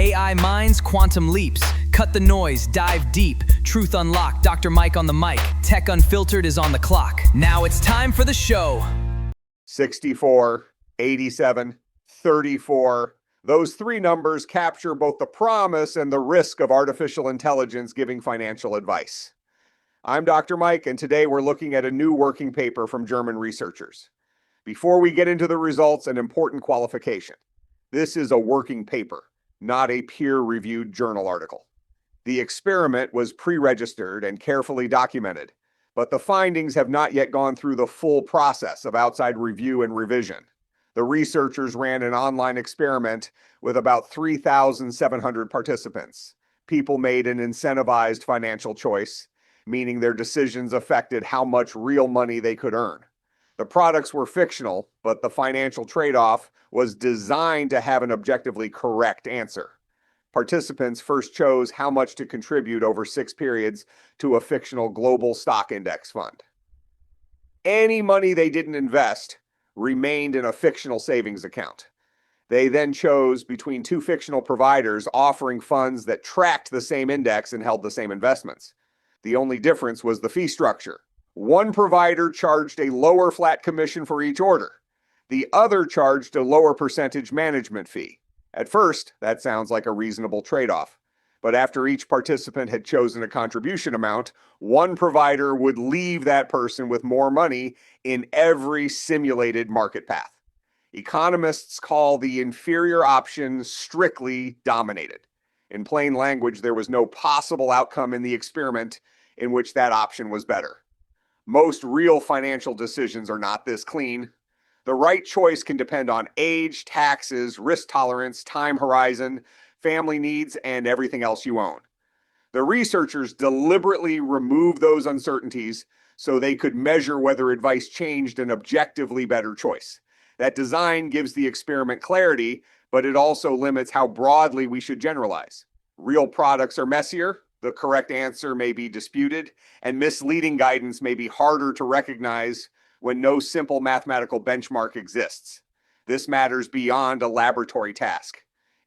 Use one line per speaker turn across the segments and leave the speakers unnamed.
AI minds, quantum leaps. Cut the noise, dive deep. Truth unlocked. Dr. Mike on the mic. Tech Unfiltered is on the clock. Now it's time for the show.
64, 87, 34. Those three numbers capture both the promise and the risk of artificial intelligence giving financial advice. I'm Dr. Mike, and today we're looking at a new working paper from German researchers. Before we get into the results, an important qualification. This is a working paper, not a peer-reviewed journal article. The experiment was pre-registered and carefully documented, but the findings have not yet gone through the full process of outside review and revision. The researchers ran an online experiment with about 3,700 participants. People made an incentivized financial choice, meaning their decisions affected how much real money they could earn. The products were fictional, but the financial trade-off was designed to have an objectively correct answer. Participants first chose how much to contribute over 6 periods to a fictional global stock index fund. Any money they didn't invest remained in a fictional savings account. They then chose between 2 fictional providers offering funds that tracked the same index and held the same investments. The only difference was the fee structure. One provider charged a lower flat commission for each order. The other charged a lower percentage management fee. At first, that sounds like a reasonable trade-off. But after each participant had chosen a contribution amount, one provider would leave that person with more money in every simulated market path. Economists call the inferior option strictly dominated. In plain language, there was no possible outcome in the experiment in which that option was better. Most real financial decisions are not this clean. The right choice can depend on age, taxes, risk tolerance, time horizon, family needs, and everything else you own. The researchers deliberately removed those uncertainties so they could measure whether advice changed an objectively better choice. That design gives the experiment clarity, but it also limits how broadly we should generalize. Real products are messier. The correct answer may be disputed, and misleading guidance may be harder to recognize when no simple mathematical benchmark exists. This matters beyond a laboratory task.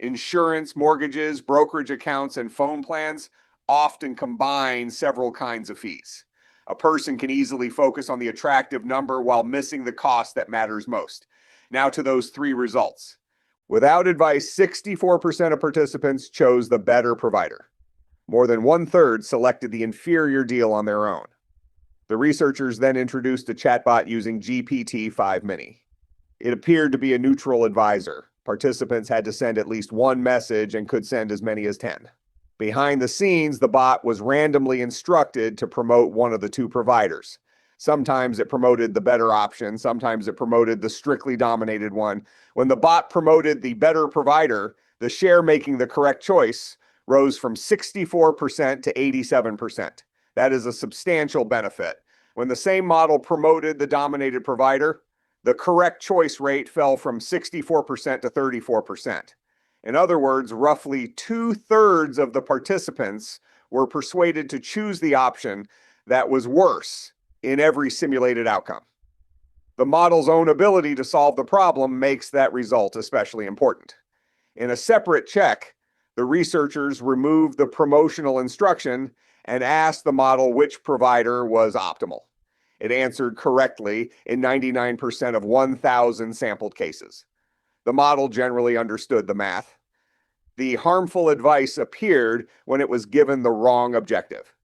Insurance, mortgages, brokerage accounts, and phone plans often combine several kinds of fees. A person can easily focus on the attractive number while missing the cost that matters most. Now to those 3 results. Without advice, 64% of participants chose the better provider. More than 1/3 selected the inferior deal on their own. The researchers then introduced a chatbot using GPT-5 Mini. It appeared to be a neutral advisor. Participants had to send at least 1 message and could send as many as 10. Behind the scenes, the bot was randomly instructed to promote one of the 2 providers. Sometimes it promoted the better option, sometimes it promoted the strictly dominated one. When the bot promoted the better provider, the share making the correct choice rose from 64% to 87%. That is a substantial benefit. When the same model promoted the dominated provider, the correct choice rate fell from 64% to 34%. In other words, roughly 2/3 of the participants were persuaded to choose the option that was worse in every simulated outcome. The model's own ability to solve the problem makes that result especially important. In a separate check, the researchers removed the promotional instruction and asked the model which provider was optimal. It answered correctly in 99% of 1,000 sampled cases. The model generally understood the math. The harmful advice appeared when it was given the wrong objective.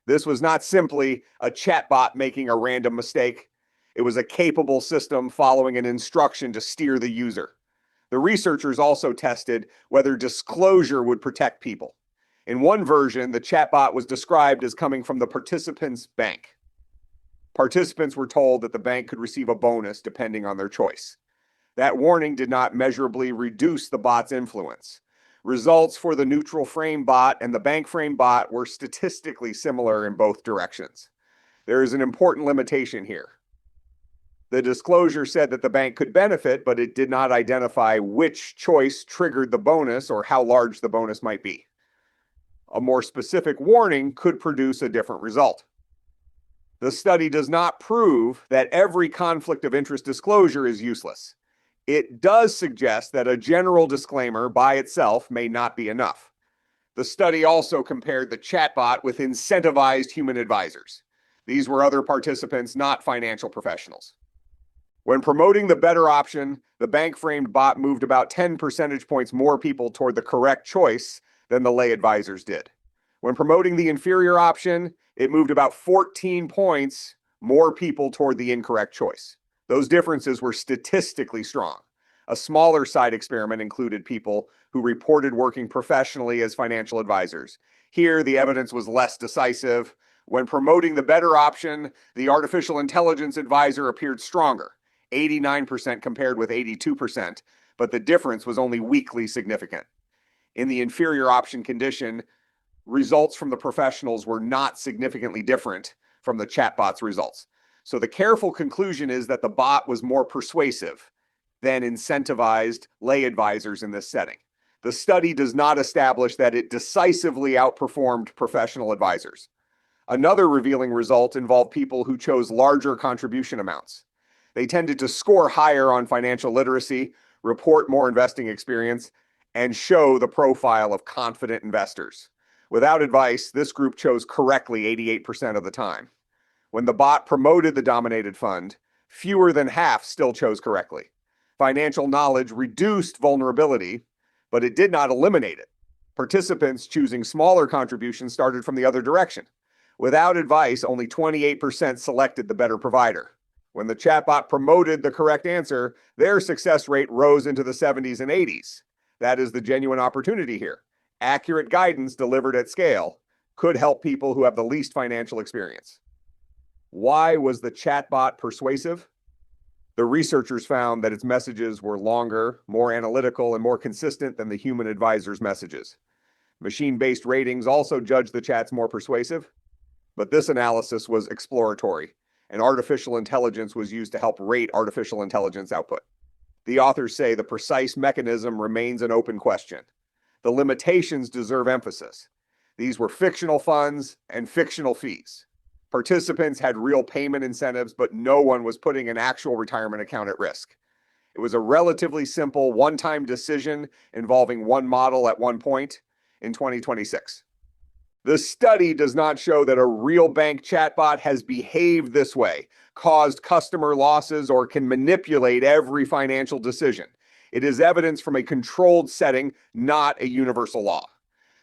This was not simply a chatbot making a random mistake. It was a capable system following an instruction to steer the user. The researchers also tested whether disclosure would protect people. In one version, the chatbot was described as coming from the participant's bank. Participants were told that the bank could receive a bonus depending on their choice. That warning did not measurably reduce the bot's influence. Results for the neutral frame bot and the bank frame bot were statistically similar in both directions. There is an important limitation here. The disclosure said that the bank could benefit, but it did not identify which choice triggered the bonus or how large the bonus might be. A more specific warning could produce a different result. The study does not prove that every conflict of interest disclosure is useless. It does suggest that a general disclaimer by itself may not be enough. The study also compared the chatbot with incentivized human advisors. These were other participants, not financial professionals. When promoting the better option, the bank-framed bot moved about 10 percentage points more people toward the correct choice than the lay advisors did. When promoting the inferior option, it moved about 14 points more people toward the incorrect choice. Those differences were statistically strong. A smaller side experiment included people who reported working professionally as financial advisors. Here, the evidence was less decisive. When promoting the better option, the artificial intelligence advisor appeared stronger, 89% compared with 82%, but the difference was only weakly significant. In the inferior option condition, results from the professionals were not significantly different from the chatbot's results. So the careful conclusion is that the bot was more persuasive than incentivized lay advisors in this setting. The study does not establish that it decisively outperformed professional advisors. Another revealing result involved people who chose larger contribution amounts. They tended to score higher on financial literacy, report more investing experience, and show the profile of confident investors. Without advice, this group chose correctly 88% of the time. When the bot promoted the dominated fund, fewer than half still chose correctly. Financial knowledge reduced vulnerability, but it did not eliminate it. Participants choosing smaller contributions started from the other direction. Without advice, only 28% selected the better provider. When the chatbot promoted the correct answer, their success rate rose into the 70s and 80s. That is the genuine opportunity here. Accurate guidance delivered at scale could help people who have the least financial experience. Why was the chatbot persuasive? The researchers found that its messages were longer, more analytical, and more consistent than the human advisor's messages. Machine-based ratings also judged the chats more persuasive, but this analysis was exploratory, and artificial intelligence was used to help rate artificial intelligence output. The authors say the precise mechanism remains an open question. The limitations deserve emphasis. These were fictional funds and fictional fees. Participants had real payment incentives, but no one was putting an actual retirement account at risk. It was a relatively simple one-time decision involving one model at one point in 2026. The study does not show that a real bank chatbot has behaved this way, caused customer losses, or can manipulate every financial decision. It is evidence from a controlled setting, not a universal law.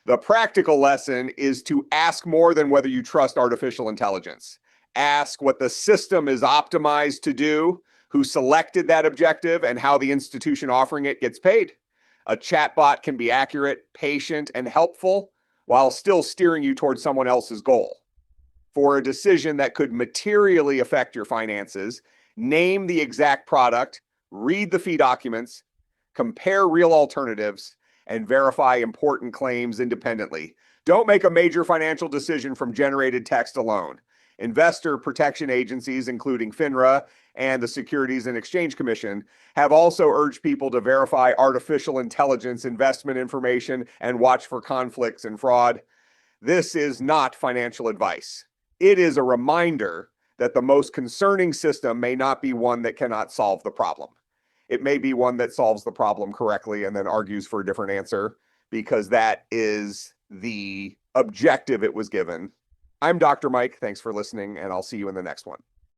The practical lesson is to ask more than whether you trust artificial intelligence. Ask what the system is optimized to do, who selected that objective, and how the institution offering it gets paid. A chatbot can be accurate, patient, and helpful while still steering you towards someone else's goal. For a decision that could materially affect your finances, name the exact product, read the fee documents, compare real alternatives, and verify important claims independently. Don't make a major financial decision from generated text alone. Investor protection agencies, including FINRA and the Securities and Exchange Commission, have also urged people to verify artificial intelligence investment information and watch for conflicts and fraud. This is not financial advice. It is a reminder that the most concerning system may not be one that cannot solve the problem. It may be one that solves the problem correctly and then argues for a different answer, because that is the objective it was given. I'm Dr. Mike. Thanks for listening, and I'll see you in the next one.